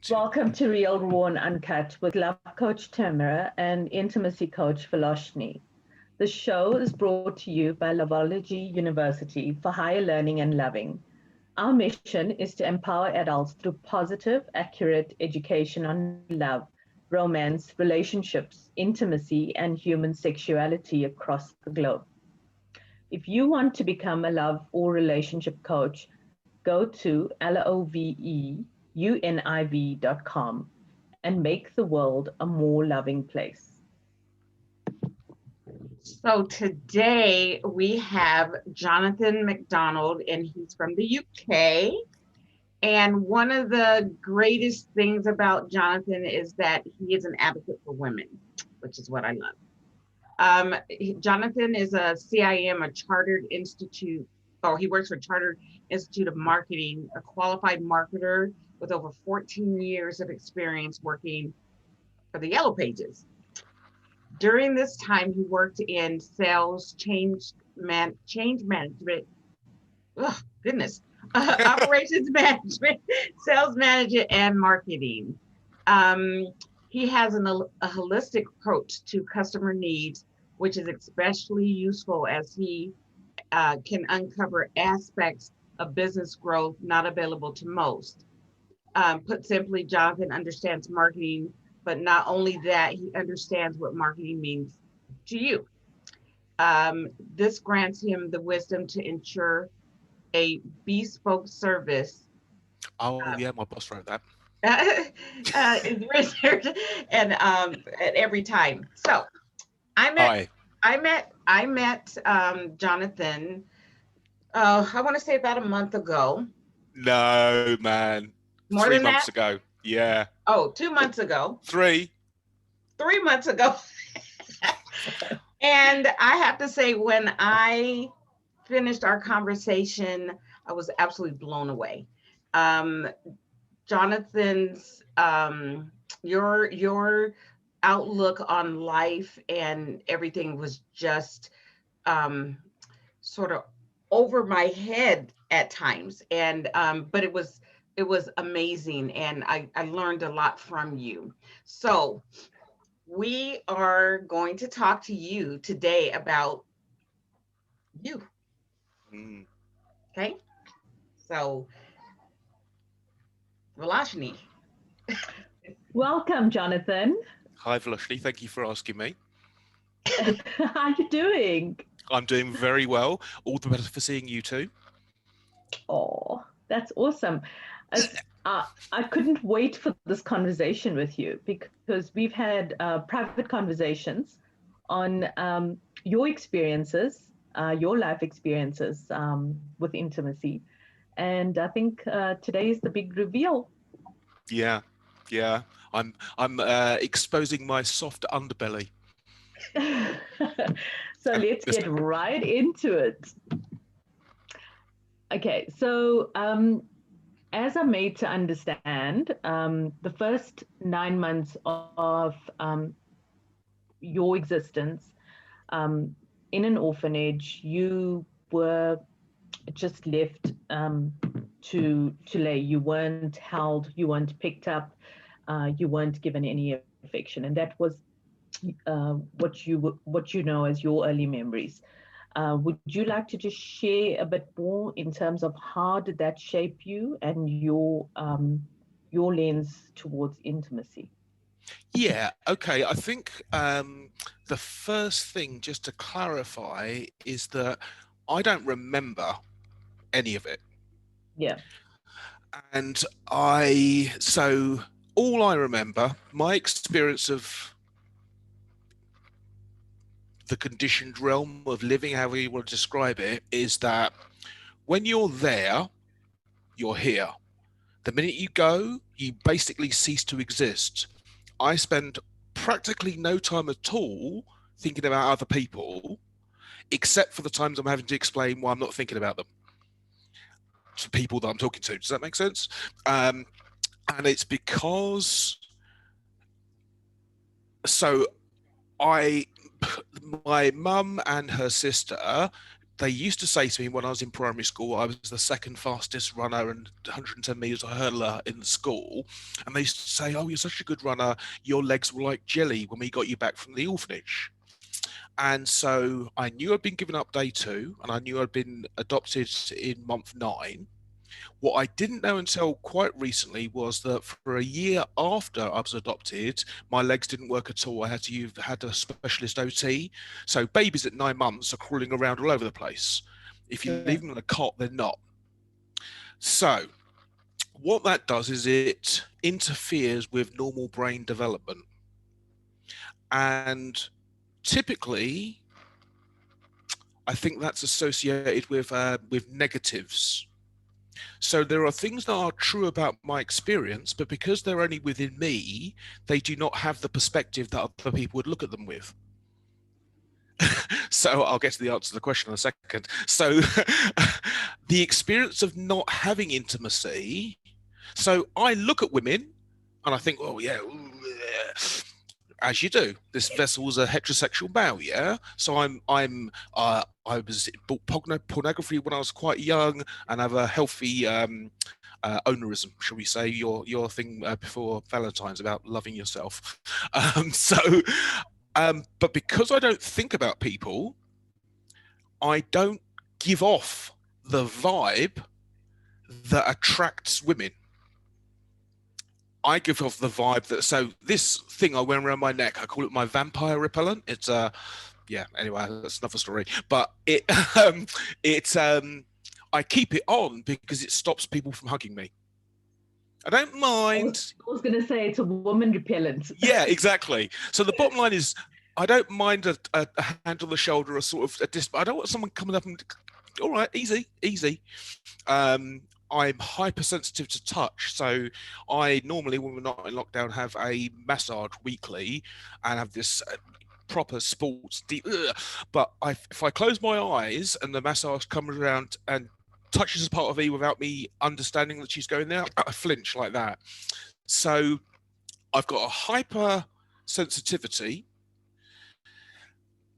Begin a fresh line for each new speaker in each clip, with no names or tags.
Welcome to Real, Raw and Uncut with love coach Tamara and intimacy coach Philosopher. The show is brought to you by Lovology University for higher learning and loving. Our mission is to empower adults through positive, accurate education on love, romance, relationships, intimacy, and human sexuality across the globe. If you want to become a love or relationship coach, go to loveuniv.com and make the world a more loving place.
So today we have Jonathan MacDonald, and he's from the UK. And one of the greatest things about Jonathan is that he is an advocate for women, which is what I love. Jonathan is a CIM, a chartered institute, he works for Chartered Institute of Marketing, a qualified marketer with over 14 years of experience working for the Yellow Pages. During this time, he worked in sales, change management, operations management, sales management, and marketing. He has a holistic approach to customer needs, which is especially useful as he can uncover aspects of business growth not available to most. Put simply, Jonathan understands marketing, but not only that, he understands what marketing means to you. This grants him the wisdom to ensure a bespoke service.
Yeah, my boss wrote that.
Is rendered and at every time. So I met Jonathan, I want to say about a month ago.
No, man.
More
3
than
months
that?
ago. Yeah.
Oh, 2 months ago.
3
months ago. And I have to say, when I finished our conversation, I was absolutely blown away. Jonathan's, your outlook on life and everything was just sort of over my head at times, and but it was amazing, and I learned a lot from you. So we are going to talk to you today about you. Okay, so Velashni.
Welcome, Jonathan.
Hi, Velashni. Thank you for asking me.
How are you doing?
I'm doing very well. All the better for seeing you too.
Oh, that's awesome. I couldn't wait for this conversation with you because we've had private conversations on your experiences, your life experiences with intimacy. And I think today is the big reveal.
Yeah. I'm exposing my soft underbelly.
So let's get right into it. Okay, so as I'm made to understand, the first 9 months of your existence in an orphanage, you were just left to lay. You weren't held, you weren't picked up, you weren't given any affection, and that was what you know as your early memories. Would you like to just share a bit more in terms of how did that shape you and your lens towards intimacy?
Yeah, okay. I think the first thing, just to clarify, is that I don't remember any of it.
Yeah.
And so all I remember, my experience of the conditioned realm of living, however you want to describe it, is that when you're there, you're here. The minute you go, you basically cease to exist. I spend practically no time at all thinking about other people, except for the times I'm having to explain why I'm not thinking about them to people that I'm talking to. Does that make sense? And it's because, so my mum and her sister they used to say to me when I was in primary school, I was the second fastest runner and 110 meters hurdler in the school. And they used to say, oh, you're such a good runner. Your legs were like jelly when we got you back from the orphanage. And so I knew I'd been given up day 2, and I knew I'd been adopted in month 9. What I didn't know until quite recently was that for a year after I was adopted, my legs didn't work at all. I had a specialist OT. So babies at 9 months are crawling around all over the place. If you leave them in a cot, they're not. So what that does is it interferes with normal brain development. And typically, I think that's associated with negatives. So there are things that are true about my experience, but because they're only within me, they do not have the perspective that other people would look at them with. So I'll get to the answer to the question in a second. So the experience of not having intimacy. So I look at women and I think, oh yeah, as you do. This vessel's a heterosexual male, yeah. So I was bought pornography when I was quite young, and have a healthy ownerism, shall we say, your thing before Valentine's about loving yourself. But because I don't think about people, I don't give off the vibe that attracts women. I give off the vibe that, so this thing I wear around my neck, I call it my vampire repellent. It's yeah, anyway, that's another story. But I keep it on because it stops people from hugging me. I don't mind.
I was going to say it's a woman repellent.
Yeah, exactly. So the bottom line is, I don't mind a hand on the shoulder, a sort of I don't want someone coming up and, all right, easy. I'm hypersensitive to touch, so I normally, when we're not in lockdown, have a massage weekly and have this proper sports deep. But if I close my eyes and the massage comes around and touches a part of me without me understanding that she's going there, I flinch like that. So I've got a hyper sensitivity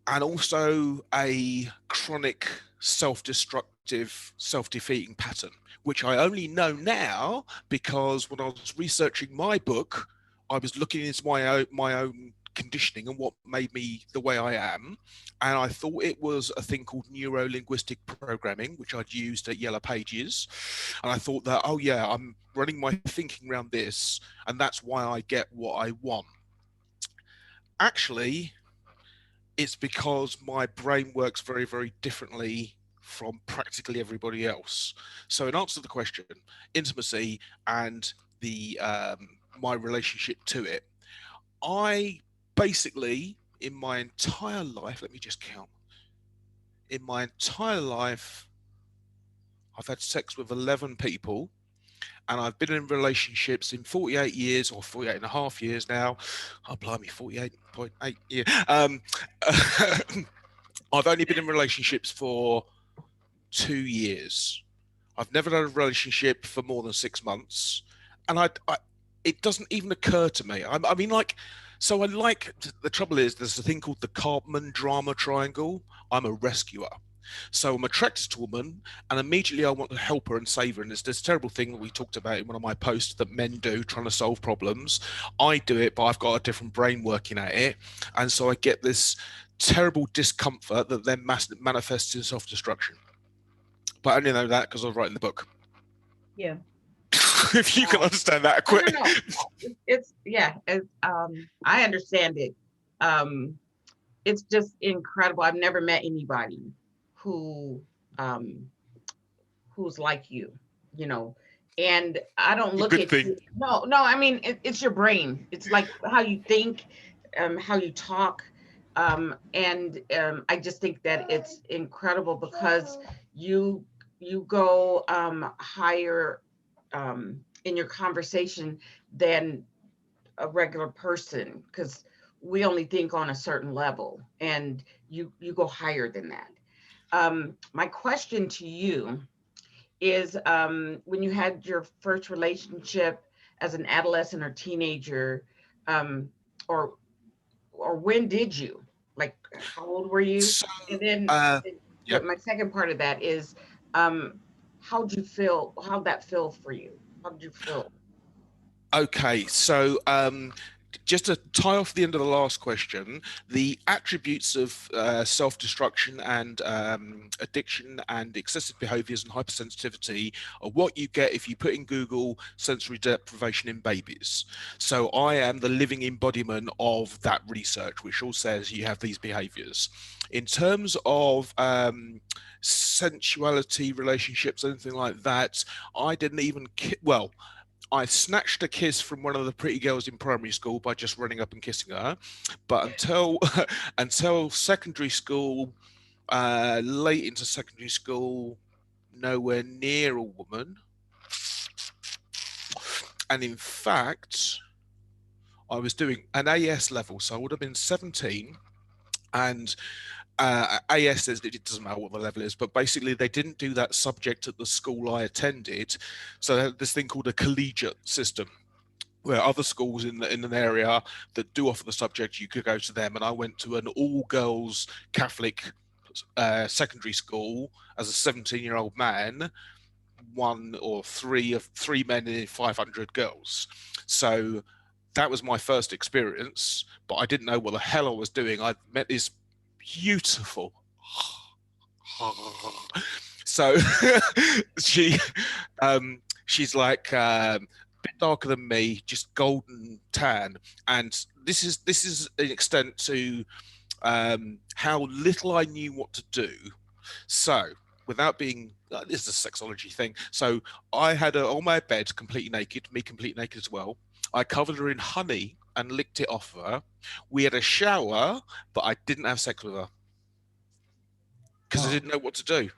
and also a chronic self-destructive, self-defeating pattern, which I only know now because when I was researching my book, I was looking into my own conditioning and what made me the way I am. And I thought it was a thing called neuro-linguistic programming, which I'd used at Yellow Pages. And I thought that, oh yeah, I'm running my thinking around this, and that's why I get what I want. Actually, it's because my brain works very, very differently from practically everybody else. So in answer to the question, intimacy and the my relationship to it, I basically, in my entire life, let me just count. In my entire life, I've had sex with 11 people, and I've been in relationships in 48 years or 48 and a half years now. Oh, blimey, 48.8 years. I've only been in relationships for 2 years. I've never had a relationship for more than 6 months. And it doesn't even occur to me. I mean, like, so I like, the trouble is there's a thing called the Cartman drama triangle. I'm a rescuer. So I'm attracted to a woman and immediately I want to help her and save her. And it's this terrible thing that we talked about in one of my posts that men do trying to solve problems. I do it, but I've got a different brain working at it. And so I get this terrible discomfort that then manifests in self-destruction. But I only know that because I was writing the book.
Yeah.
If you can understand that quick.
It's yeah. I understand it. It's just incredible. I've never met anybody who's like you, you know. And I don't look at you. No. I mean, it's your brain. It's like how you think, how you talk, and I just think that it's incredible because you go higher in your conversation than a regular person, because we only think on a certain level, and you go higher than that. My question to you is, when you had your first relationship as an adolescent or teenager, or when did you, like, how old were you?
So,
And then
Yep.
my second part of that is, how'd that feel for you? How did you feel?
Okay, so just to tie off the end of the last question, the attributes of self-destruction and addiction and excessive behaviors and hypersensitivity are what you get if you put in Google sensory deprivation in babies. So I am the living embodiment of that research, which all says you have these behaviors. In terms of sensuality, relationships, anything like that, I didn't even, well, I snatched a kiss from one of the pretty girls in primary school by just running up and kissing her. But until until secondary school, late into secondary school, nowhere near a woman. And in fact, I was doing an AS level, so I would have been 17. And AS says that it doesn't matter what the level is, but basically they didn't do that subject at the school I attended. So they had this thing called a collegiate system, where other schools in an area that do offer the subject, you could go to them. And I went to an all-girls Catholic secondary school as a 17-year-old man, one or three men and 500 girls. So that was my first experience, but I didn't know what the hell I was doing. I met this beautiful so she's like bit darker than me, just golden tan, and this is an extent to how little I knew what to do. So without being this is a sexology thing, so I had her on my bed completely naked, me completely naked as well. I covered her in honey and licked it off her. We had a shower, but I didn't have sex with her because I didn't know what to do.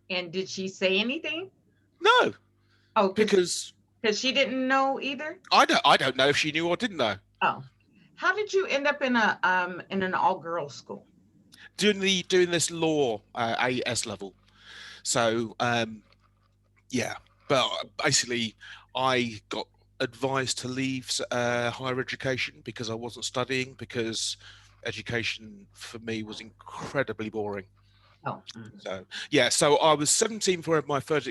And did she say anything?
No.
Oh,
because
she didn't know either.
I don't know if she knew or didn't know.
Oh, how did you end up in an all-girls school?
Doing this law AS level. So yeah, but basically I got advised to leave higher education because I wasn't studying, because education for me was incredibly boring.
Oh.
So yeah, so I was 17 for my first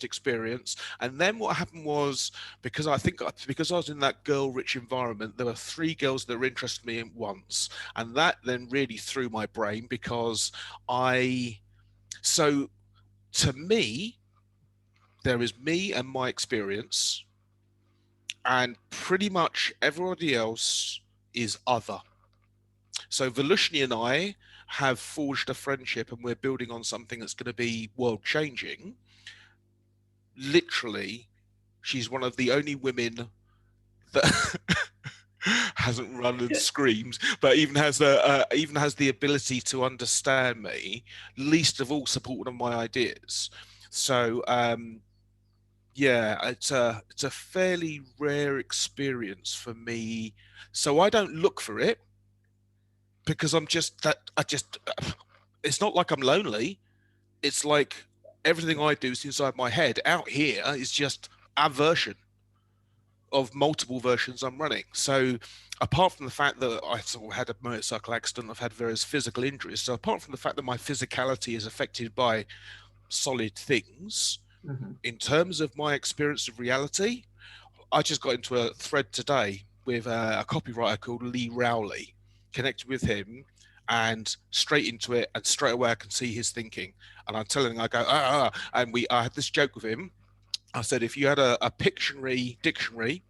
experience, and then what happened was, because I was in that girl-rich environment, there were 3 girls that were interested in me at once, and that then really threw my brain, because so to me, there is me and my experience, and pretty much everybody else is other. So Volushni and I have forged a friendship, and we're building on something that's going to be world changing. Literally, she's one of the only women that hasn't run and screamed, but even has the ability to understand me, least of all support one of my ideas. So yeah, it's a fairly rare experience for me. So I don't look for it, because it's not like I'm lonely. It's like everything I do is inside my head. Out here is just a version of multiple versions I'm running. So apart from the fact that I sort of had a motorcycle accident, I've had various physical injuries. So apart from the fact that my physicality is affected by solid things, in terms of my experience of reality, I just got into a thread today with a copywriter called Lee Rowley, connected with him, and straight into it, and straight away I can see his thinking. And I'm telling him, I go, and I had this joke with him. I said, if you had a Pictionary dictionary,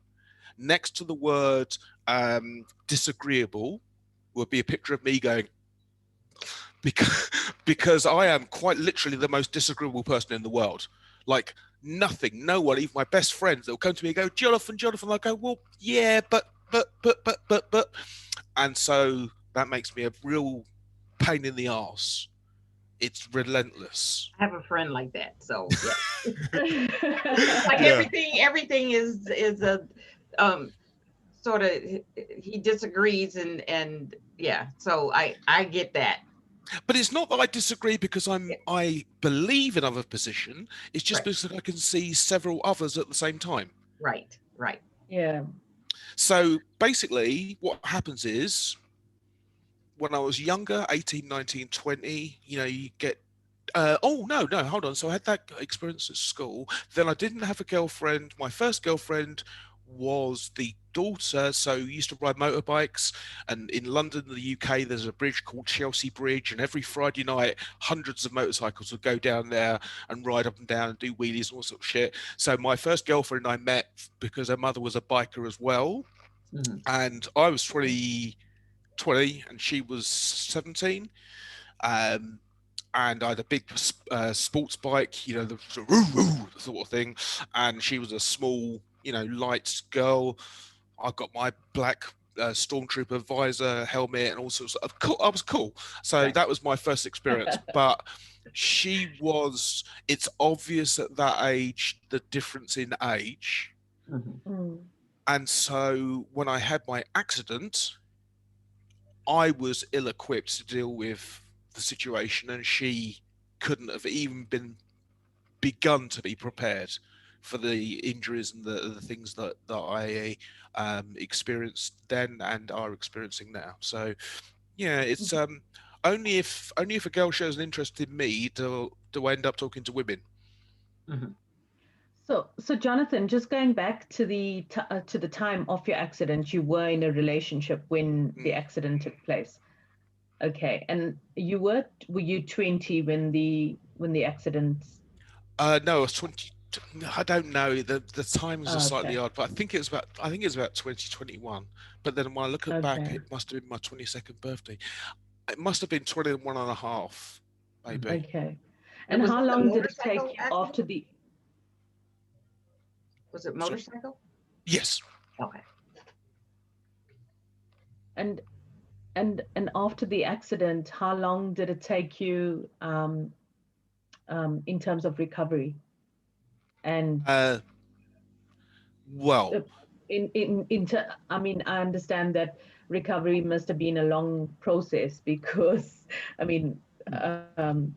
next to the word disagreeable would be a picture of me going, because I am quite literally the most disagreeable person in the world. Like, nothing, no one, even my best friends, that will come to me and go, Jonathan, I go, well, yeah, but. And so that makes me a real pain in the arse. It's relentless.
I have a friend like that, so yeah. Like everything is a sort of, he disagrees, and yeah, so I get that.
But it's not that I disagree because I believe in other position. It's just because I can see several others at the same time.
Right.
Yeah.
So basically what happens is, when I was younger, 18, 19, 20, you know, you get oh no, hold on. So I had that experience at school. Then I didn't have a girlfriend. My first girlfriend was the daughter, so we used to ride motorbikes. And in London, the UK, there's a bridge called Chelsea Bridge, and every Friday night, hundreds of motorcycles would go down there and ride up and down and do wheelies and all sort of shit. So my first girlfriend I met because her mother was a biker as well, and I was 20, and she was 17. Um, and I had a big sports bike, you know, the sort of thing, and she was a small, you know, light girl. I got my black stormtrooper visor, helmet, and all sorts of cool. I was cool. So that was my first experience. But she was. It's obvious at that age the difference in age, and so when I had my accident, I was ill-equipped to deal with the situation, and she couldn't have even begun to be prepared for the injuries and the things that I experienced then and are experiencing now. So yeah, it's only if a girl shows an interest in me do I end up talking to women.
So Jonathan, just going back to the time of your accident, you were in a relationship when the accident took place. Okay, and were you 20 when the accident?
No, I was 20. I don't know. The times are slightly odd, but I think it's about 2021. But then when I look back, it must have been my 22nd birthday. It must have been 21 and a half, maybe.
Okay. And how long did it take you after the?
Was it motorcycle?
Yes.
Okay.
And after the accident, how long did it take you in terms of recovery? And
well,
I mean, I understand that recovery must have been a long process because, I mean, and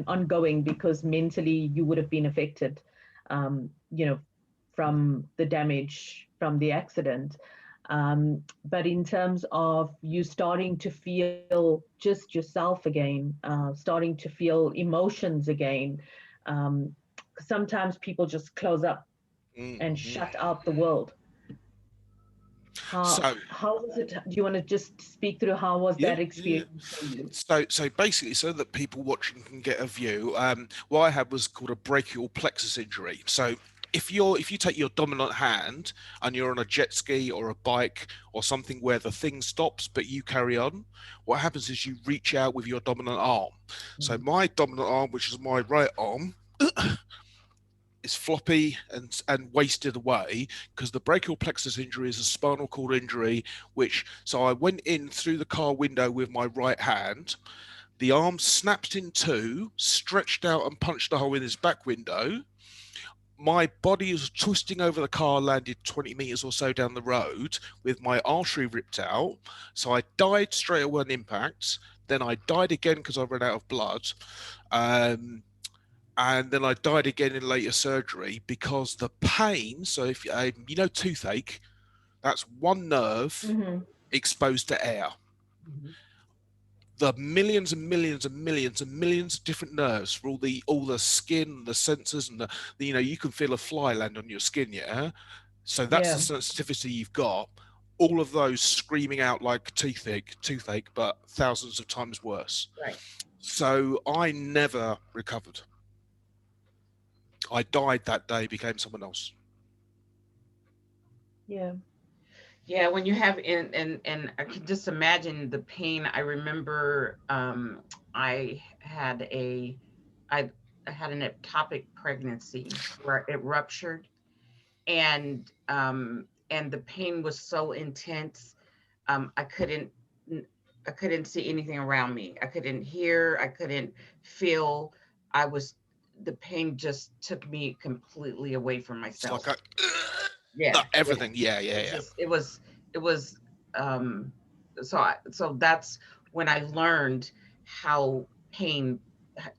ongoing, because mentally you would have been affected, you know, from the damage from the accident. But in terms of you starting to feel just yourself again, starting to feel emotions again, sometimes people just close up and shut out the world. How was it? Do you want to just speak through how was that experience for you?
So basically, so that people watching can get a view, what I had was called a brachial plexus injury. So if you take your dominant hand and you're on a jet ski or a bike or something where the thing stops but you carry on, what happens is you reach out with your dominant arm. So my dominant arm, which is my right arm, is floppy and wasted away because the brachial plexus injury is a spinal cord injury, so I went in through the car window with my right hand. The arm snapped in two, stretched out and punched a hole in his back window. My body was twisting over the car, landed 20 meters or so down the road with my artery ripped out. So I died straight away on impact. Then I died again because I ran out of blood. And then I died again in later surgery because the pain. So if you know toothache, that's one nerve exposed to air. The millions and millions and millions and millions of different nerves for all the skin, the sensors, and you know, you can feel a fly land on your skin, yeah. So that's the sensitivity you've got. All of those screaming out like toothache, but thousands of times worse.
Right.
So I never recovered. I died that day, became someone else.
Yeah.
Yeah, when you have and I can just imagine the pain. I remember I had an ectopic pregnancy where it ruptured, and the pain was so intense. I couldn't see anything around me. I couldn't hear, I couldn't feel. The pain just took me completely away from myself.
It's like everything. Yeah.
It was so that's when I learned how pain,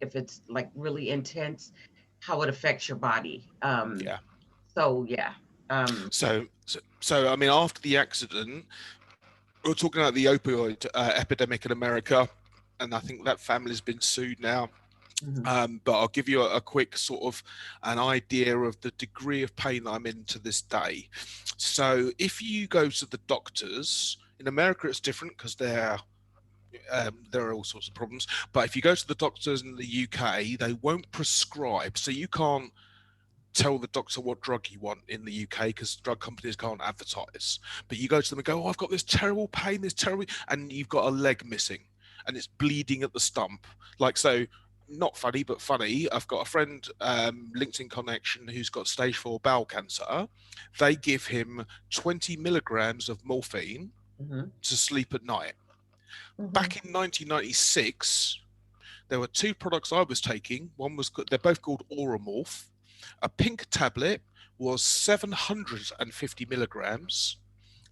if it's like really intense, how it affects your body. So yeah.
So I mean, after the accident, we're talking about the opioid epidemic in America, and I think that family's been sued now. But I'll give you a quick sort of an idea of the degree of pain that I'm in to this day. So if you go to the doctors, in America it's different because there are all sorts of problems. But if you go to the doctors in the UK, they won't prescribe. So you can't tell the doctor what drug you want in the UK because drug companies can't advertise. But you go to them and go, oh, I've got this terrible pain, and you've got a leg missing and it's bleeding at the stump. Like, so not funny, but funny. I've got a friend, LinkedIn connection, who's got stage 4 bowel cancer. They give him 20 milligrams of morphine to sleep at night. Back in 1996, there were 2 products I was taking. One was, they're both called Oromorph. A pink tablet was 750 milligrams,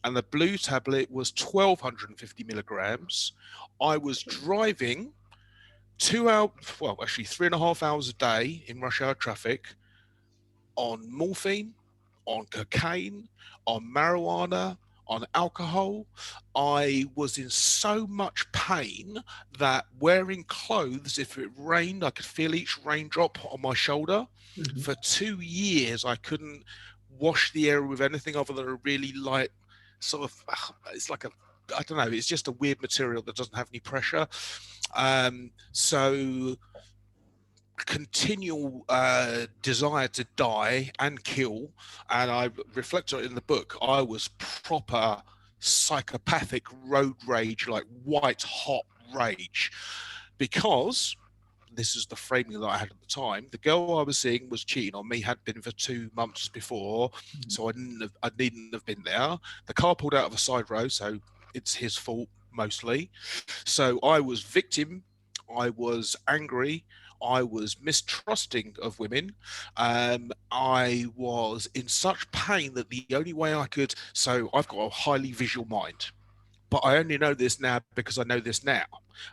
and the blue tablet was 1250 milligrams. I was driving 2 hours, well, actually 3.5 hours a day in rush hour traffic on morphine, on cocaine, on marijuana, on alcohol. I was in so much pain that wearing clothes, if it rained, I could feel each raindrop on my shoulder. For 2 years, I couldn't wash the area with anything other than a really light sort of, it's like a, I don't know, it's just a weird material that doesn't have any pressure. So continual desire to die and kill, and I reflect on it in the book. I was proper psychopathic road rage, like white hot rage, because this is the framing that I had at the time. The girl I was seeing was cheating on me, had been for 2 months before, so I needn't have been there. The car pulled out of a side road, so it's his fault mostly. So I was victim, I was angry, I was mistrusting of women. I was in such pain that the only way I could, so I've got a highly visual mind, but I only know this now because I know this now.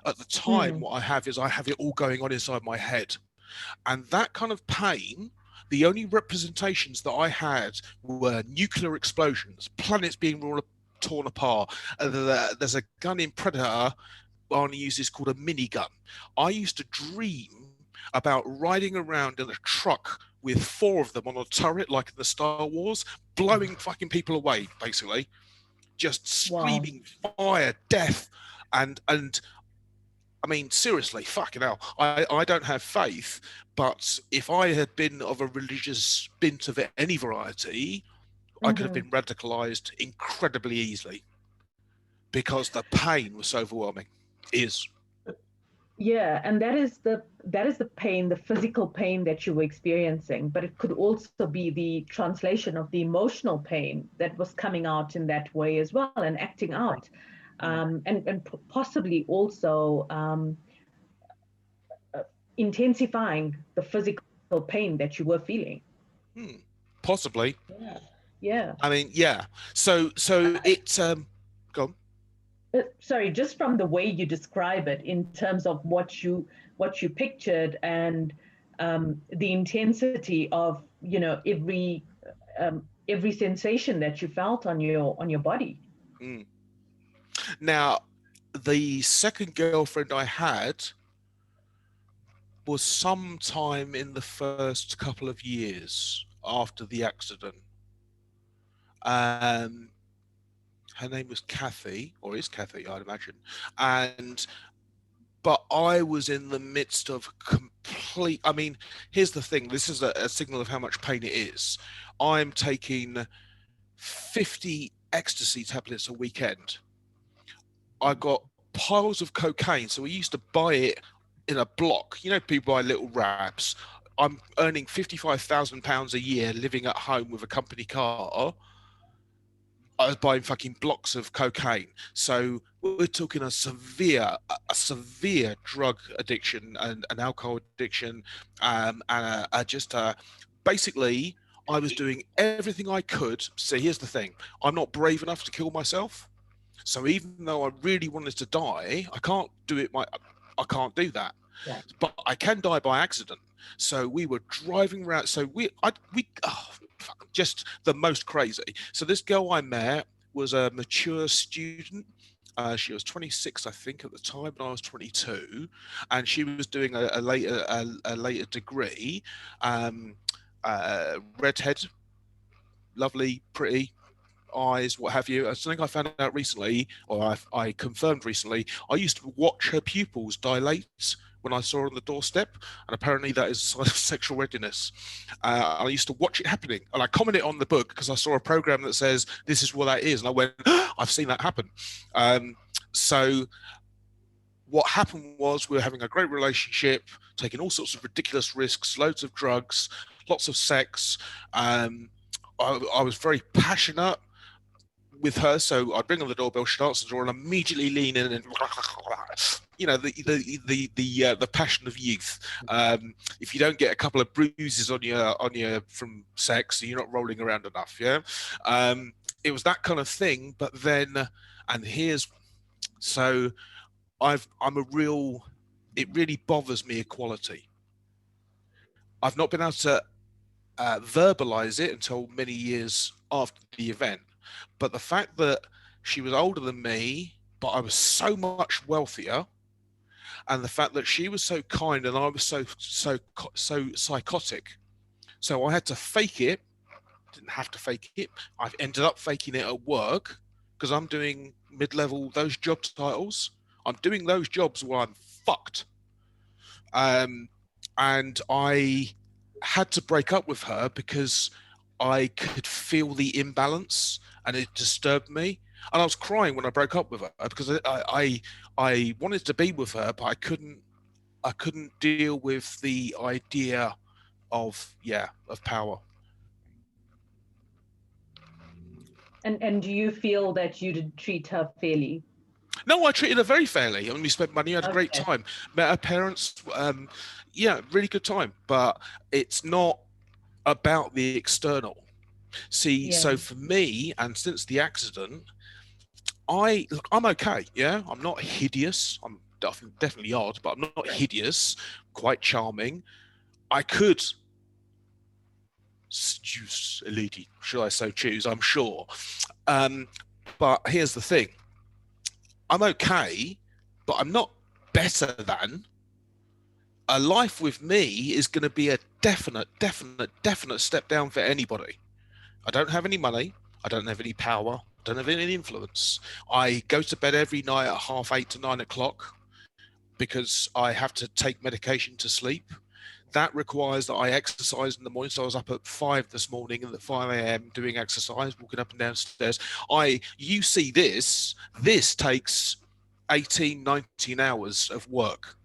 At the time, what I have is I have it all going on inside my head. And that kind of pain, the only representations that I had were nuclear explosions, planets being torn apart. There's a gun in Predator, Barney uses, called a minigun. I used to dream about riding around in a truck with 4 of them on a turret, like in the Star Wars, blowing fucking people away, basically. Just screaming fire, death, and I mean, seriously, fucking hell. I don't have faith, but if I had been of a religious bent of any variety, I could have been radicalized incredibly easily because the pain was so overwhelming.
Yeah, and that is the pain, the physical pain that you were experiencing, but it could also be the translation of the emotional pain that was coming out in that way as well and acting out, and possibly also intensifying the physical pain that you were feeling.
Possibly.
Yeah.
I mean, yeah. So it's go on.
Sorry, just from the way you describe it in terms of what you pictured and the intensity of every sensation that you felt on your body.
Now, the second girlfriend I had was sometime in the first couple of years after the accident. Her name was Kathy, or is Kathy, I'd imagine. But I was in the midst of complete, I mean, here's the thing. This is a signal of how much pain it is. I'm taking 50 ecstasy tablets a weekend. I got piles of cocaine. So we used to buy it in a block. You know, people buy little wraps. I'm earning £55,000 a year living at home with a company car. I was buying fucking blocks of cocaine. So we're talking a severe drug addiction and an alcohol addiction, and basically I was doing everything I could. See, here's the thing: I'm not brave enough to kill myself. So even though I really wanted to die, I can't do it. I can't do that.
Yeah.
But I can die by accident. So we were driving around. So just the most crazy. So this girl I met was a mature student. She was 26, I think, at the time, and I was 22, and she was doing a later degree. Redhead, lovely, pretty eyes, what have you. Something I found out recently, or I confirmed recently, I used to watch her pupils dilate when I saw her on the doorstep, and apparently that is a sign of sexual readiness. I used to watch it happening, and I commented on the book because I saw a program that says this is what that is, and I went, I've seen that happen. So what happened was we were having a great relationship, taking all sorts of ridiculous risks, loads of drugs, lots of sex. I was very passionate with her, so I'd ring on the doorbell, she'd answer the door, and immediately lean in and, you know, the passion of youth. If you don't get a couple of bruises on your from sex, you're not rolling around enough. Yeah, it was that kind of thing. But then, and here's so I'm a real. It really bothers me, equality. I've not been able to verbalize it until many years after the event. But the fact that she was older than me, but I was so much wealthier, and the fact that she was so kind and I was so psychotic, so I had to fake it. Didn't have to fake it. I've ended up faking it at work because I'm doing mid-level, those job titles. I'm doing those jobs where I'm fucked. And I had to break up with her because I could feel the imbalance and it disturbed me. And I was crying when I broke up with her because I wanted to be with her, but I couldn't deal with the idea of power.
And do you feel that you did treat her fairly?
No, I treated her very fairly. I mean, we spent money, had a great time. Met her parents, really good time. But it's not about the external. See, so for me, and since the accident, I'm okay. Yeah, I'm not hideous. I'm definitely odd, but I'm not hideous. Quite charming. I could seduce a lady, should I so choose? I'm sure. But here's the thing. I'm okay, but I'm not better than. A life with me is going to be a definite step down for anybody. I don't have any money. I don't have any power. I don't have any influence. I go to bed every night at 8:30 to 9:00 because I have to take medication to sleep. That requires that I exercise in the morning. So I was up at 5 this morning and at 5 a.m. doing exercise, walking up and down stairs. You see this takes 18, 19 hours of work.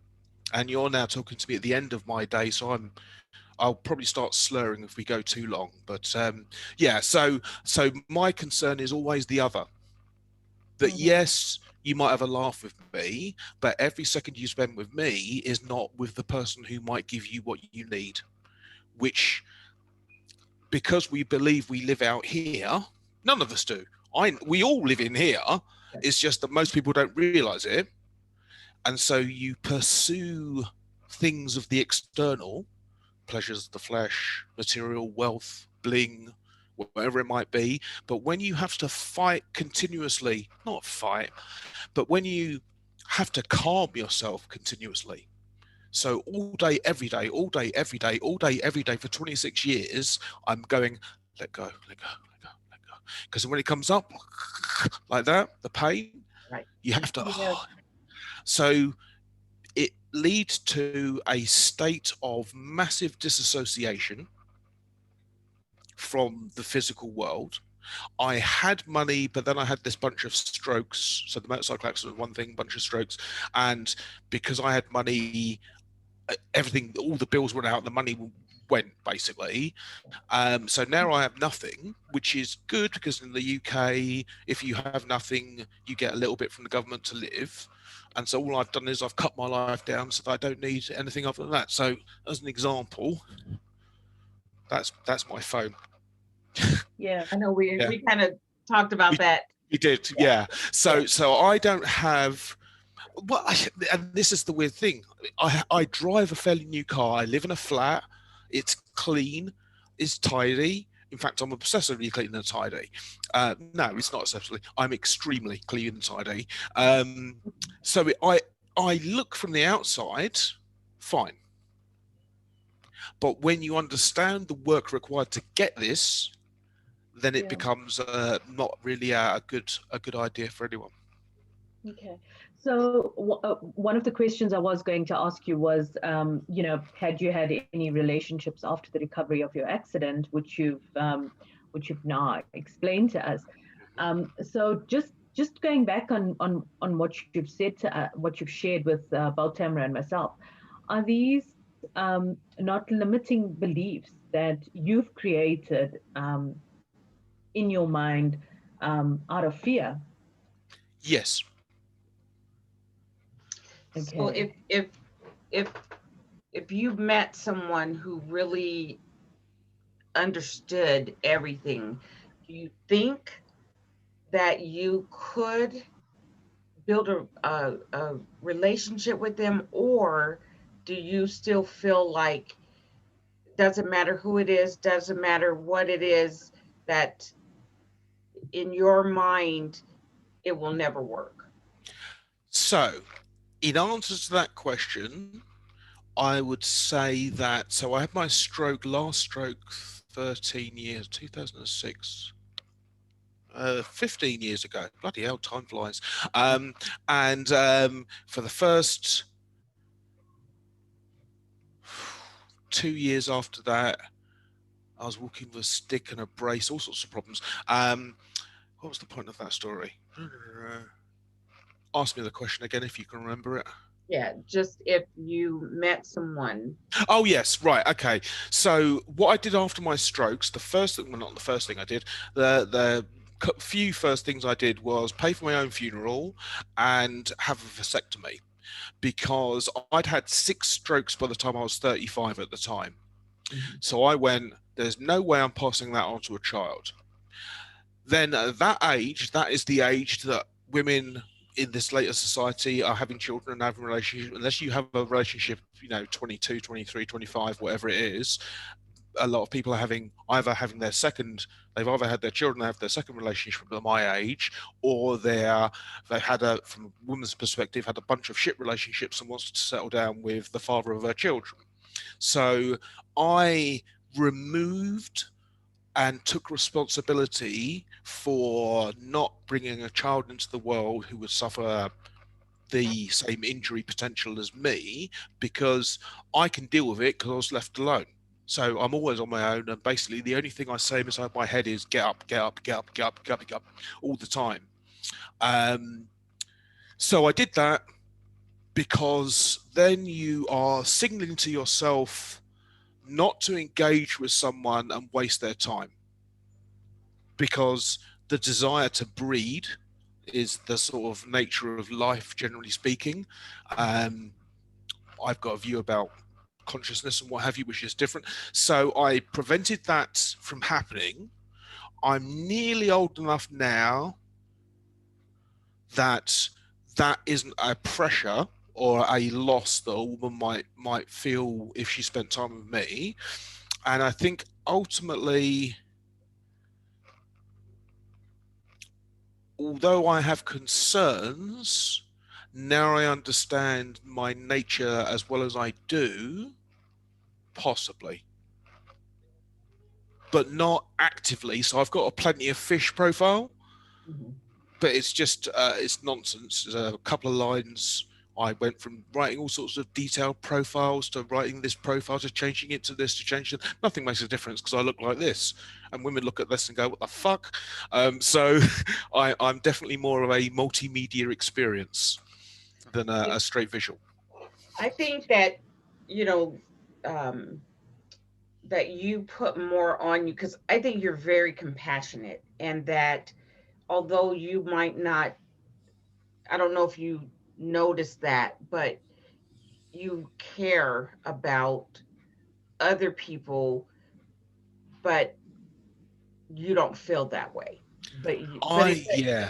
And you're now talking to me at the end of my day. So I'll probably start slurring if we go too long. But so my concern is always the other. That yes, you might have a laugh with me, but every second you spend with me is not with the person who might give you what you need, which, because we believe we live out here, none of us do. We all live in here. It's just that most people don't realize it. And so you pursue things of the external, pleasures of the flesh, material, wealth, bling, whatever it might be. But when you have to fight continuously, not fight, but when you have to calm yourself continuously. So all day, every day, all day, every day, all day, every day for 26 years, I'm going, let go, let go, let go, let go. Because when it comes up like that, the pain, you have to. So it leads to a state of massive disassociation from the physical world. I had money, but then I had this bunch of strokes. So the motorcycle accident was one thing, bunch of strokes. And because I had money, everything, all the bills went out, the money went basically. So now I have nothing, which is good because in the UK, if you have nothing, you get a little bit from the government to live. And so all I've done is I've cut my life down so that I don't need anything other than that. So as an example, that's my phone.
Yeah, I know we kind of talked about that.
We did, yeah. So I don't have. Well, and this is the weird thing. I drive a fairly new car. I live in a flat. It's clean. It's tidy. In fact, I'm obsessively clean and tidy. No, it's not obsessively. I'm extremely clean and tidy. So I look from the outside, fine. But when you understand the work required to get this, then it becomes not really a good idea for anyone.
Okay. So one of the questions I was going to ask you was, had you had any relationships after the recovery of your accident, which you've now explained to us. So just going back on what you've said to what you've shared with both Tamara and myself, are these not limiting beliefs that you've created in your mind out of fear?
Yes.
So if you met someone who really understood everything, do you think that you could build a relationship with them, or do you still feel like doesn't matter who it is, doesn't matter what it is, that in your mind it will never work?
So, in answer to that question, I would say that, so I had my last stroke 13 years, 2006. 15 years ago. Bloody hell, time flies. And for the first 2 years after that, I was walking with a stick and a brace, all sorts of problems. What was the point of that story? Ask me the question again if you can remember it.
Yeah, just if you met someone.
Oh yes, right, okay. So what I did after my strokes, the first thing, well, not the first thing I did, the few first things I did was pay for my own funeral and have a vasectomy, because I'd had 6 strokes by the time I was 35 at the time. So I went, there's no way I'm passing that on to a child. Then at that age, that is the age that women in this later society are having children and having relationships. Unless you have a relationship, 22, 23, 25, whatever it is, a lot of people are having they've either had their children, they have their second relationship at my age, or they've had from a woman's perspective, had a bunch of shit relationships and wants to settle down with the father of her children. So I removed and took responsibility for not bringing a child into the world who would suffer the same injury potential as me, because I can deal with it because I was left alone. So I'm always on my own, and basically the only thing I say inside my head is get up, get up, get up, get up, get up, get up, all the time. So I did that because then you are signaling to yourself not to engage with someone and waste their time, because the desire to breed is the sort of nature of life, generally speaking. I've got a view about consciousness and what have you, which is different. So I prevented that from happening. I'm nearly old enough now that that isn't a pressure or a loss that a woman might feel if she spent time with me. And I think ultimately, although I have concerns, now I understand my nature as well as I do, possibly, but not actively. So I've got a plenty of fish profile, but it's just, it's nonsense. There's a couple of lines. I went from writing all sorts of detailed profiles to writing this profile to changing it to this to change it. Nothing makes a difference because I look like this, and women look at this and go, "What the fuck?" So I'm definitely more of a multimedia experience than a straight visual.
I think that that you put more on you, because I think you're very compassionate, and that although you might not, I don't know if you notice that, but you care about other people, but you don't feel that way. But
Yeah.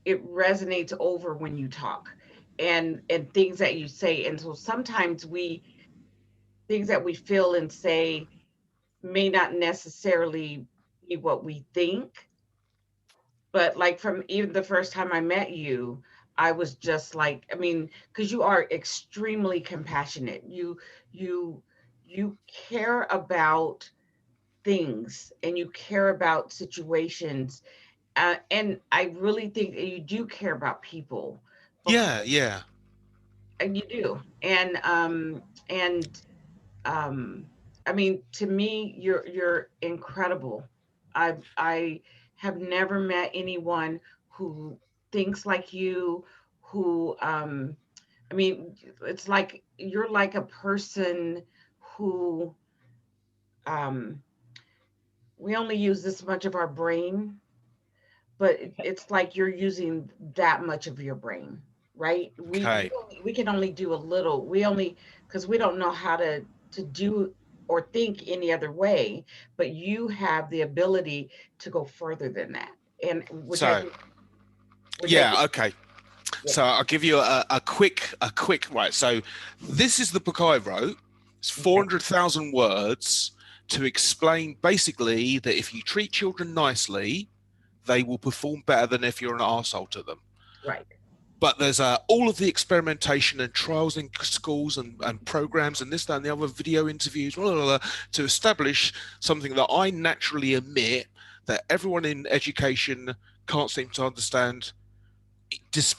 it resonates over when you talk, and things that you say. And so sometimes things that we feel and say, may not necessarily be what we think. But like from even the first time I met you, I was just like, I mean, because you are extremely compassionate. You you care about things and you care about situations. And I really think that you do care about people because
Yeah, yeah.
you do. And um I mean, to me, you're incredible. I have never met anyone who thinks like you, who I mean, it's like you're like a person who um we only use this much of our brain, but it's like you're using that much of your brain, right?
Okay.
We can only do a little. We only, because we don't know how to do or think any other way, but you have the ability to go further than that, and
So,
which I
yeah,
think,
okay.
yeah,
So I'll give you a quick, right. So this is the book I wrote. It's
okay,
400,000 words to explain basically that if you treat children nicely, they will perform better than if you're an arsehole to them.
right,
But there's all of the experimentation and trials in schools and programs and this, that, and the other video interviews, blah, blah, blah, to establish something that I naturally admit that everyone in education can't seem to understand. It's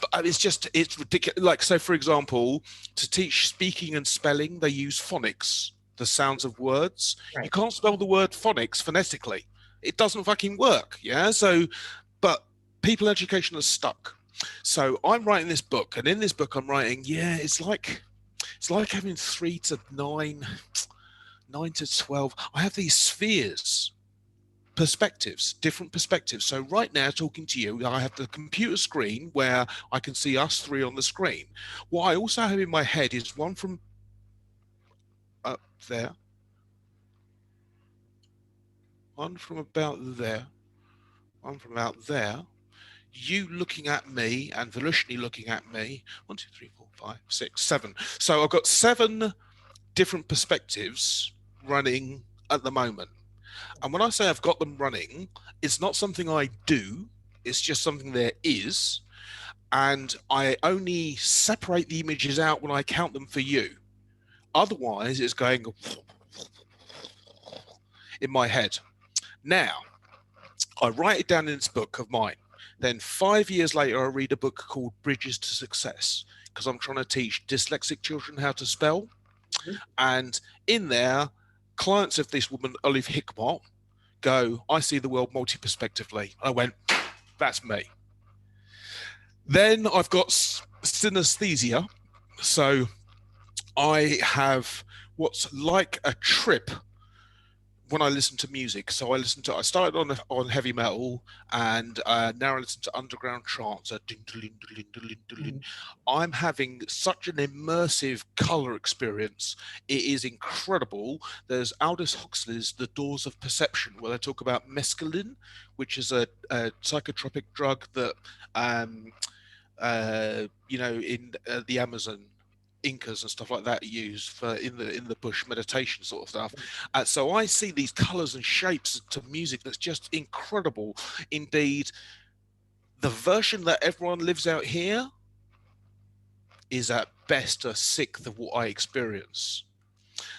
ridiculous. Like, so for example, to teach speaking and spelling, they use phonics, the sounds of words. You
right.
can't spell the word phonics phonetically. It doesn't fucking work. Yeah. So, but people in education are stuck. So I'm writing this book, and in this book I'm writing, yeah, it's like having 3 to 9, 9 to 12. I have these spheres, perspectives, different perspectives. So right now, talking to you, I have the computer screen where I can see us three on the screen. What I also have in my head is one from up there, one from about there, one from out there, you looking at me and Volushny looking at me. 1, 2, 3, 4, 5, 6, 7. So I've got 7 different perspectives running at the moment. And when I say I've got them running, it's not something I do, it's just something there is. And I only separate the images out when I count them for you. Otherwise, it's going in my head. Now, I write it down in this book of mine. Then 5 years later, I read a book called Bridges to Success because I'm trying to teach dyslexic children how to spell.
Mhm.
And in there, clients of this woman, Olive Hickmott, go, I see the world multi-perspectively. I went, that's me. Then I've got synesthesia. So I have what's like a trip when I listen to music. So I started on heavy metal, and now I listen to underground trance.
Mhm.
I'm having such an immersive color experience. It is incredible. There's Aldous Huxley's The Doors of Perception, where they talk about mescaline, which is a psychotropic drug that in the Amazon, Incas and stuff like that use for in the bush meditation sort of stuff. So I see these colors and shapes to music that's just incredible. Indeed, the version that everyone lives out here is at best a sixth of what I experience.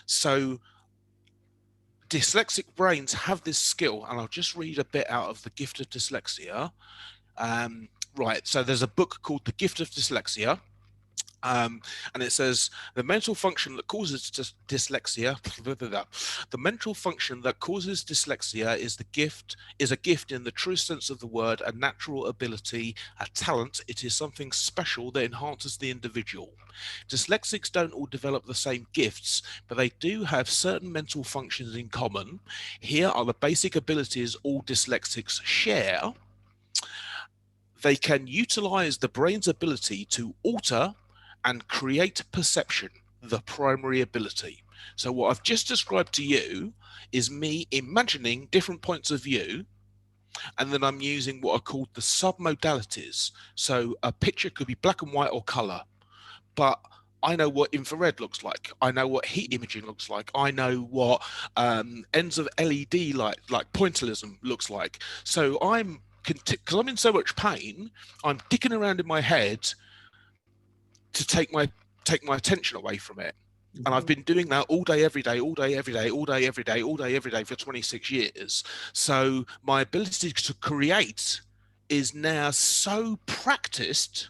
So dyslexic brains have this skill, and I'll just read a bit out of The Gift of Dyslexia. Right, so there's a book called The Gift of Dyslexia. And it says the mental function that causes dyslexia. The mental function that causes dyslexia is a gift in the true sense of the word, a natural ability, a talent. It is something special that enhances the individual. Dyslexics don't all develop the same gifts, but they do have certain mental functions in common. Here are the basic abilities all dyslexics share. They can utilize the brain's ability to alter and create perception, the primary ability. So what I've just described to you is me imagining different points of view, and then I'm using what are called the submodalities. So a picture could be black and white or color, but I know what infrared looks like. I know what heat imaging looks like. I know what ends of LED light, like pointillism, looks like. So because I'm in so much pain, I'm dicking around in my head to take my attention away from it. And I've been doing that all day, every day, all day, every day, all day, every day, all day, every day for 26 years. So my ability to create is now so practiced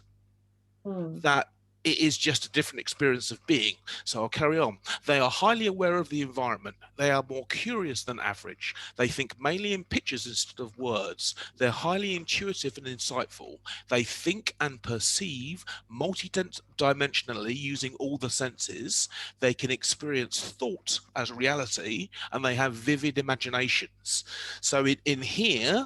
that it is just a different experience of being. So I'll carry on. They are highly aware of the environment. They are more curious than average. They think mainly in pictures instead of words. They're highly intuitive and insightful. They think and perceive multi-dimensionally using all the senses. They can experience thought as reality, and they have vivid imaginations. So in here,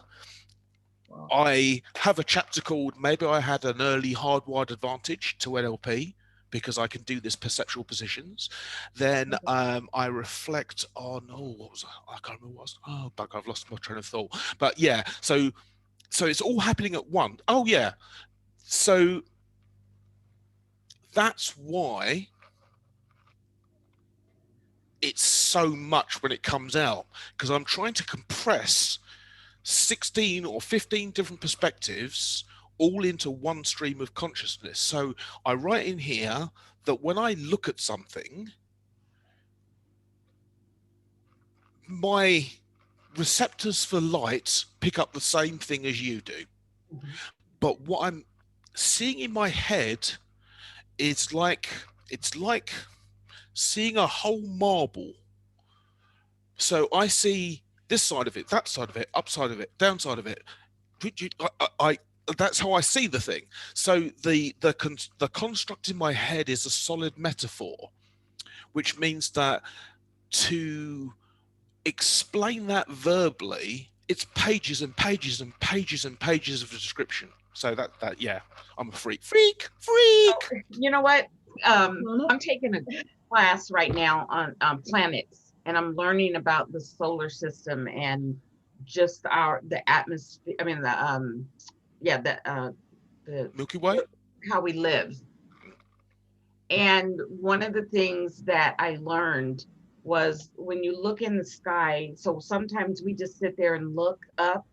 I have a chapter called Maybe I Had an Early Hardwired Advantage to NLP because I can do this perceptual positions. Then I reflect on, what was I can't remember what it was. Oh, bug, I've lost my train of thought. But yeah, so it's all happening at once. Oh yeah. So that's why it's so much when it comes out, because I'm trying to compress 16 or 15 different perspectives all into one stream of consciousness. So I write in here that when I look at something, my receptors for light pick up the same thing as you do. But what I'm seeing in my head is it's like seeing a whole marble. So I see this side of it, that side of it, upside of it, downside of it. That's how I see the thing. So the construct in my head is a solid metaphor, which means that to explain that verbally, it's pages and pages and pages and pages of a description. So that yeah, I'm a freak.
You know what? I'm taking a class right now on planets, and I'm learning about the solar system and just the atmosphere. I mean the
Milky Way,
how we live. And one of the things that I learned was when you look in the sky, so sometimes we just sit there and look up,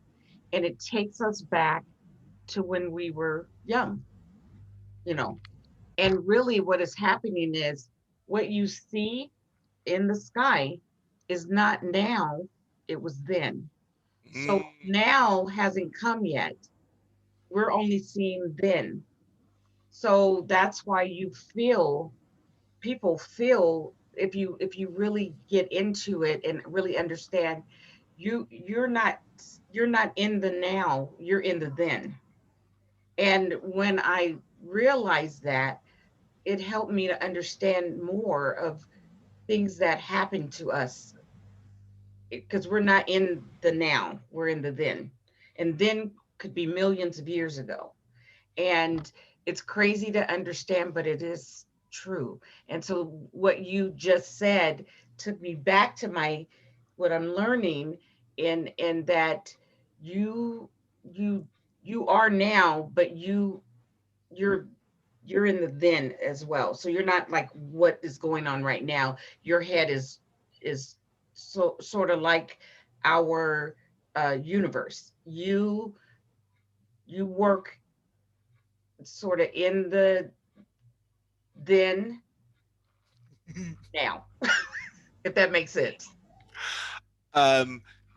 and it takes us back to when we were young, you know. And really what is happening is what you see in the sky is not now, it was then. So now hasn't come yet. We're only seeing then. So that's why people feel, if you really get into it and really understand, you're not in the now, you're in the then. And when I realized that, it helped me to understand more of things that happen to us, because we're not in the now, we're in the then. And then could be millions of years ago. And it's crazy to understand, but it is true. And so what you just said took me back to what I'm learning, in that you you you are now, but you're in the then as well. So you're not like what is going on right now. Your head is so sort of like our universe. You work sort of in the then now, if that makes sense.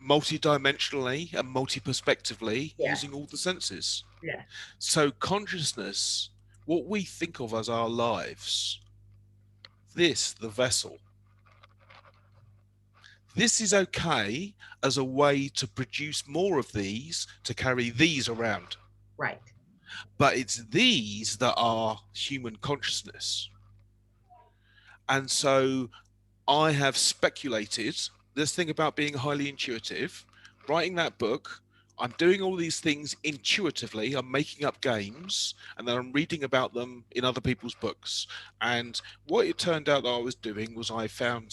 multi-dimensionally and multi-perspectively,
Yeah.
using all the senses.
Yeah.
So consciousness, what we think of as our lives, the vessel, this is okay as a way to produce more of these, to carry these around.
Right.
But it's these that are human consciousness. And so I have speculated this thing about being highly intuitive, writing that book. I'm doing all these things intuitively. I'm making up games, and then I'm reading about them in other people's books. And what it turned out that I was doing was I found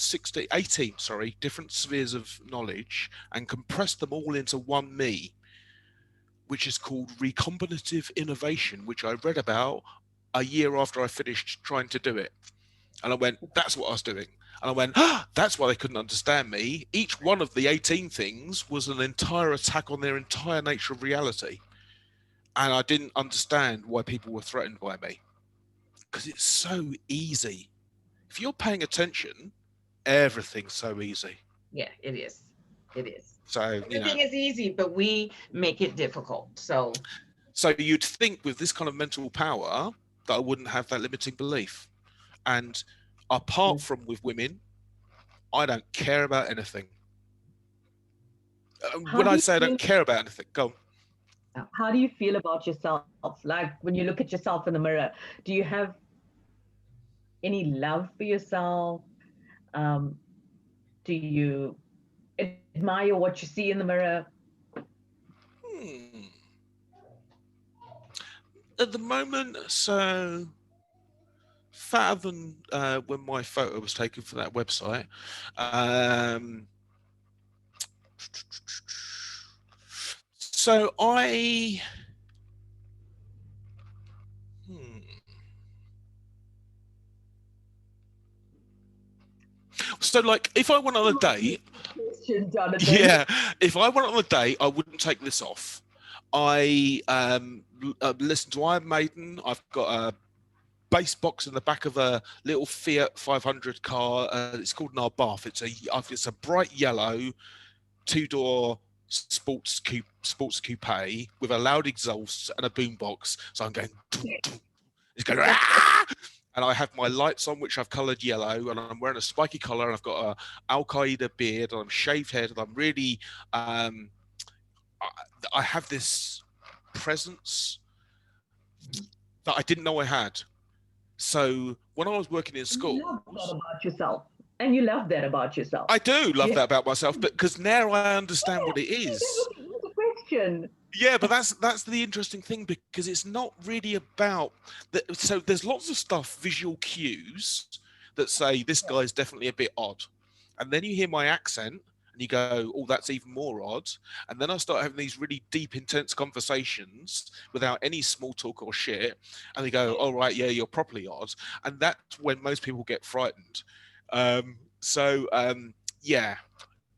18 different spheres of knowledge and compressed them all into one me, which is called recombinative innovation, which I read about a year after I finished trying to do it. And I went, that's what I was doing. And I went, that's why they couldn't understand me. Each one of the 18 things was an entire attack on their entire nature of reality. And I didn't understand why people were threatened by me. Because it's so easy. If you're paying attention, everything's so easy.
Yeah, it is. It is.
So,
Everything is easy, but we make it difficult. So
you'd think with this kind of mental power that I wouldn't have that limiting belief. And apart from with women, I don't care about anything. When I say I don't care about anything, go on.
How do you feel about yourself? Like when you look at yourself in the mirror, do you have any love for yourself? Do you admire what you see in the mirror?
At the moment, so fatter than when my photo was taken for that website. So I... So, like, if I went on a date, if I went on a date, I wouldn't take this off. I listen to Iron Maiden. I've got a bass box in the back of a little Fiat 500 car. It's called an Abarth. It's a bright yellow 2-door sports coupe with a loud exhaust and a boombox. So I'm going. It's going. And I have my lights on, which I've coloured yellow, and I'm wearing a spiky collar, and I've got a Al Qaeda beard, and I'm shaved head, and I'm really, I have this presence that I didn't know I had. So when I was working in school,
you love that about yourself, and you love that about yourself.
I do love that about myself, but because now I understand what it is.
Here's a question.
Yeah, but that's the interesting thing, because it's not really about that. So there's lots of stuff, visual cues that say this guy's definitely a bit odd, and then you hear my accent and you go, oh, that's even more odd. And then I start having these really deep, intense conversations without any small talk or shit, and they go, all right, yeah, you're properly odd. And that's when most people get frightened. Yeah.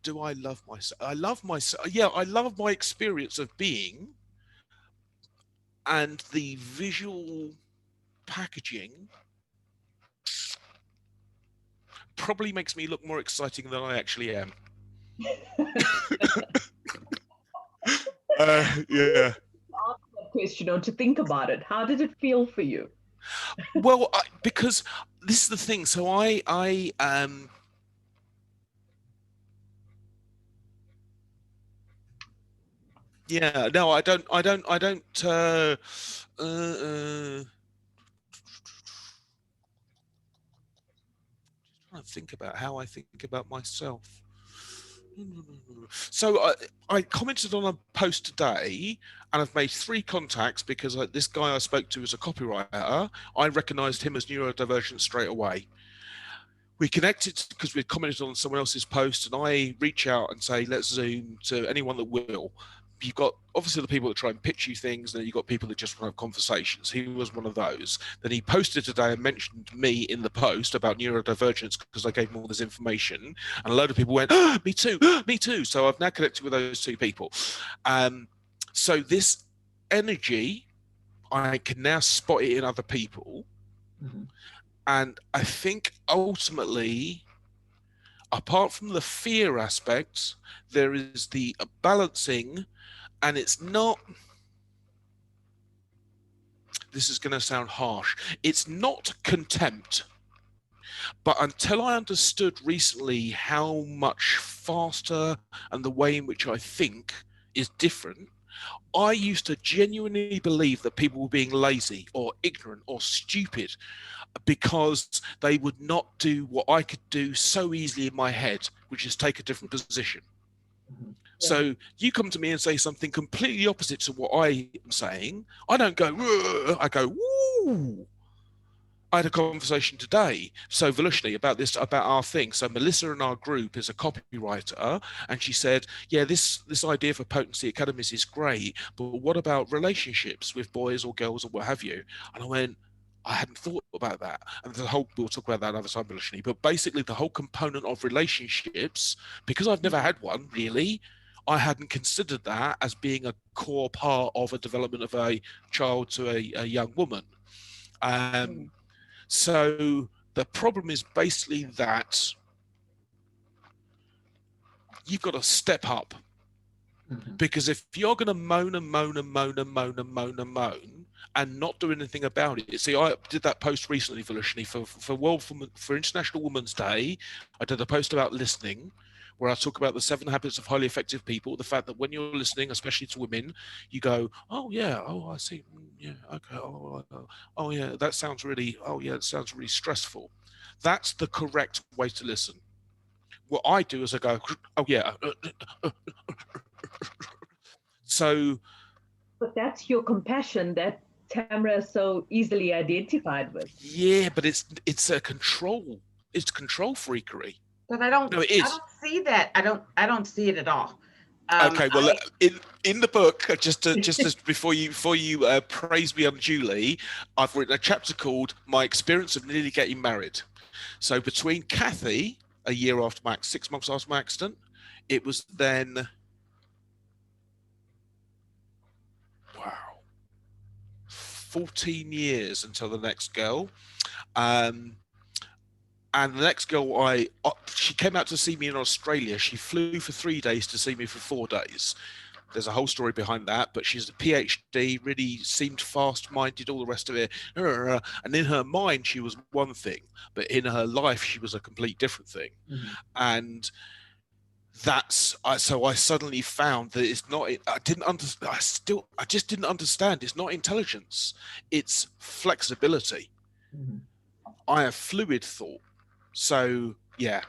Do I love myself? I love myself. Yeah, I love my experience of being, and the visual packaging probably makes me look more exciting than I actually am. Yeah.
Ask that question or to think about it. How did it feel for you?
Well, because this is the thing. So yeah, no, I don't trying to think about how I think about myself. So I commented on a post today, and I've made 3 contacts because this guy I spoke to is a copywriter. I recognized him as neurodivergent straight away. We connected because we commented on someone else's post, and I reach out and say, let's Zoom to anyone that will. You've got obviously the people that try and pitch you things, and then you've got people that just want to have conversations. He was one of those. Then he posted today and mentioned me in the post about neurodivergence because I gave him all this information, and a load of people went, oh, me too, me too. So I've now connected with those 2 people. So this energy, I can now spot it in other people. Mm-hmm. And I think ultimately, apart from the fear aspect, there is the balancing, and it's not, this is going to sound harsh, it's not contempt. But until I understood recently how much faster and the way in which I think is different, I used to genuinely believe that people were being lazy or ignorant or stupid because they would not do what I could do so easily in my head, which is take a different position. Yeah. So you come to me and say something completely opposite to what I am saying. I don't go, I go, woo. I had a conversation today, so voluntarily, about our thing. So Melissa in our group is a copywriter, and she said, yeah, this idea for potency academies is great, but what about relationships with boys or girls or what have you? And I went, I hadn't thought about that. And we'll talk about that another time, Bellashini, but basically the whole component of relationships, because I've never had one really, I hadn't considered that as being a core part of a development of a child to a young woman. So the problem is basically that you've got to step up. Because if you're going to moan and moan and moan and moan and moan and moan and not do anything about it, see, I did that post recently, Velishni, for International Women's Day. I did a post about listening, where I talk about the 7 habits of highly effective people. The fact that when you're listening, especially to women, you go, "Oh yeah, oh I see, yeah, okay, oh yeah, that sounds really, oh yeah, it sounds really stressful." That's the correct way to listen. What I do is I go, "Oh yeah." So,
but that's your compassion that Tamara so easily identified with.
Yeah, but it's a control. It's control freakery.
But I don't.
No, it is.
I don't see that. I don't see it at all.
Okay, well, in the book, just before you praise me unduly, I've written a chapter called "My Experience of Nearly Getting Married." So between Kathy, a year after 6 months after my accident, it was then 14 years until the next girl. And the next girl, she came out to see me in Australia. She flew for 3 days to see me for 4 days. There's a whole story behind that, but she's a PhD, really seemed fast-minded, all the rest of it. And in her mind, she was one thing, but in her life, she was a complete different thing. And so I suddenly found that it's not. I just didn't understand. It's not intelligence. It's flexibility. I have fluid thought. So yeah,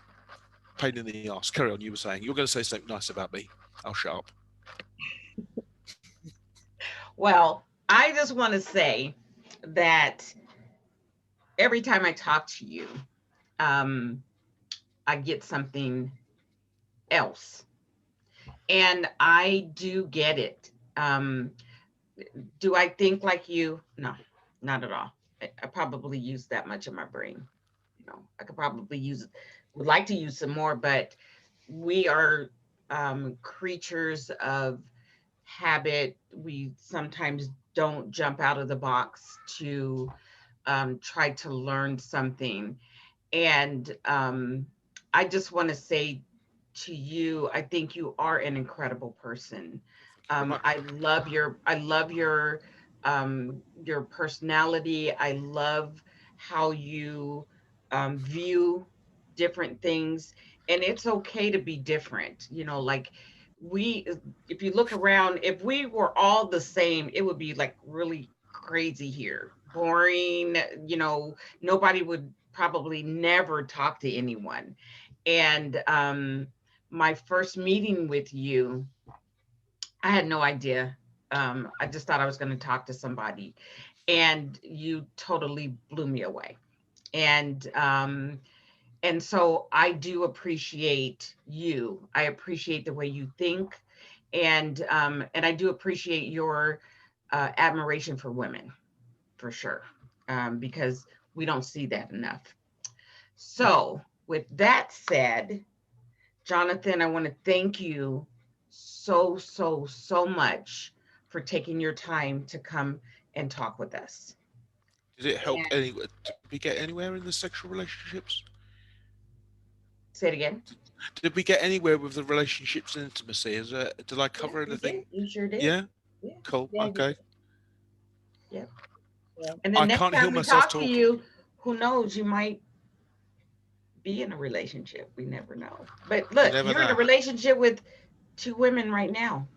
pain in the ass. Carry on. You were saying you were going to say something nice about me. I'll shut up.
Well, I just want to say that every time I talk to you, I get something else. And I do get it. Do I think like you? No, not at all. I probably use that much of my brain. I could probably would like to use some more, but we are creatures of habit. We sometimes don't jump out of the box to try to learn something. And I just want to say to you, I think you are an incredible person. I love your personality. I love how you view different things, and it's okay to be different. Like if you look around, if we were all the same, it would be like really crazy here, boring. Nobody would probably never talk to anyone. And my first meeting with you, I had no idea. I just thought I was going to talk to somebody, and you totally blew me away. And so I do appreciate you. I appreciate the way you think, and I do appreciate your admiration for women, for sure, because we don't see that enough. So with that said, Jonathan, I want to thank you so much for taking your time to come and talk with us.
Did it help anywhere? Did we get anywhere in the sexual relationships?
Say it again.
Did we get anywhere with the relationships and intimacy? Did I cover anything?
You sure did.
Yeah? Cool. Yeah, okay.
Yeah. And then next time we talk to you, who knows, you might be in a relationship. We never know. But look, you're in a relationship with 2 women right now.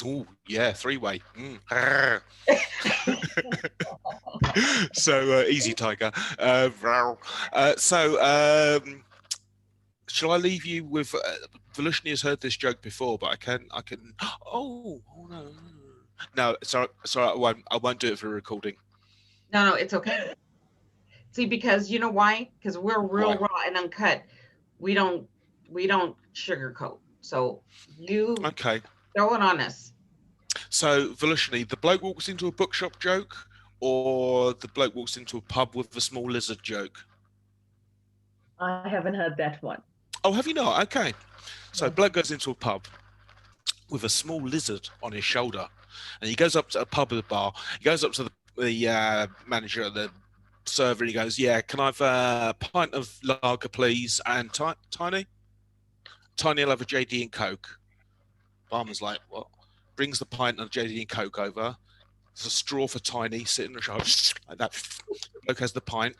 Oh, yeah, 3-way. So easy, Tiger. Shall I leave you with? Velishni has heard this joke before, but I can. Oh no. Sorry. I won't do it for a recording.
No, it's okay. See, because you know why? Because we're real raw and uncut. We don't sugarcoat. So you throw it on us.
So Velishni, the bloke walks into a bookshop joke or the bloke walks into a pub with a small lizard joke?
I haven't heard that one.
Oh, have you not? Okay. So
No.
bloke goes into a pub with a small lizard on his shoulder, and he goes up to a pub at a bar. He goes up to the manager, the server, and he goes, "Yeah, can I have a pint of lager, please?" And Tiny will have a JD and Coke. Barman's like, "What?" Brings the pint of JD and Coke over. There's a straw for Tiny sitting on the shoulder like that. Bloke has the pint.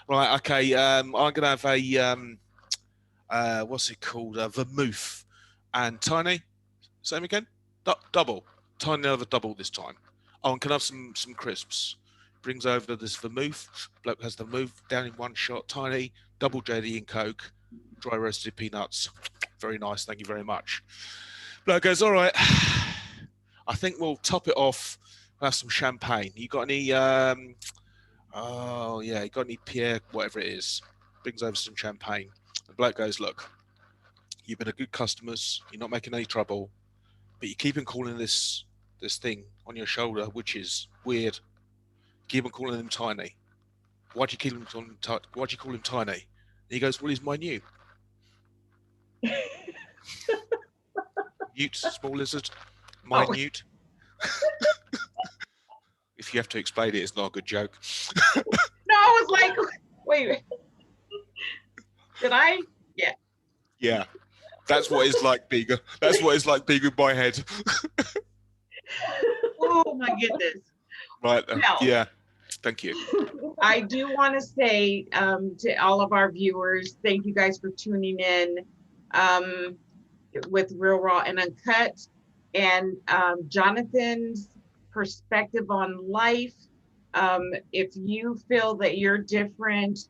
Right, okay. I'm gonna have a what's it called? A vermouth. And Tiny, same again. Double. Tiny will have a double this time. Oh, and can I have some crisps? Brings over this vermouth. Bloke has the vermouth down in one shot. Tiny, double JD and Coke, dry roasted peanuts. Very nice, thank you very much. Bloke goes, all right. I think we'll top it off. We'll have some champagne. You got any? Oh yeah, you got any Pierre? Whatever it is. Brings over some champagne. The bloke goes, look, you've been a good customers. You're not making any trouble, but you keep on calling this thing on your shoulder, which is weird. Keep on calling him Tiny. Why do you keep him why do you call him Tiny? And he goes, well, he's minute. Newt, small lizard, minute. If you have to explain it, it's not a good joke.
No, I was like, wait. Did I? Yeah.
Yeah. That's what it's like being in my head.
Oh my goodness.
Right.
Well,
yeah. Thank you.
I do want to say to all of our viewers, thank you guys for tuning in with Real Raw and Uncut, and Jonathan's perspective on life. If you feel that you're different,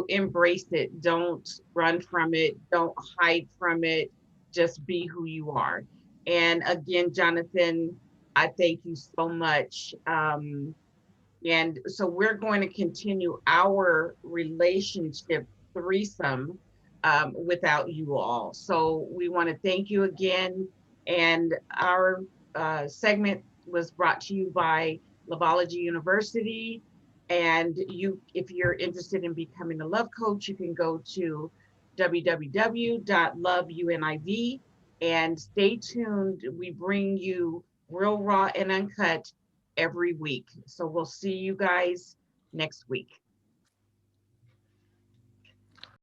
embrace it. Don't run from it. Don't hide from it. Just be who you are. And again, Jonathan, I thank you so much. And so we're going to continue our relationship threesome without you all. So we want to thank you again. And our segment was brought to you by Lovology University. And if you're interested in becoming a love coach, you can go to www.loveuniv and stay tuned. We bring you Real Raw and Uncut every week. So we'll see you guys next week.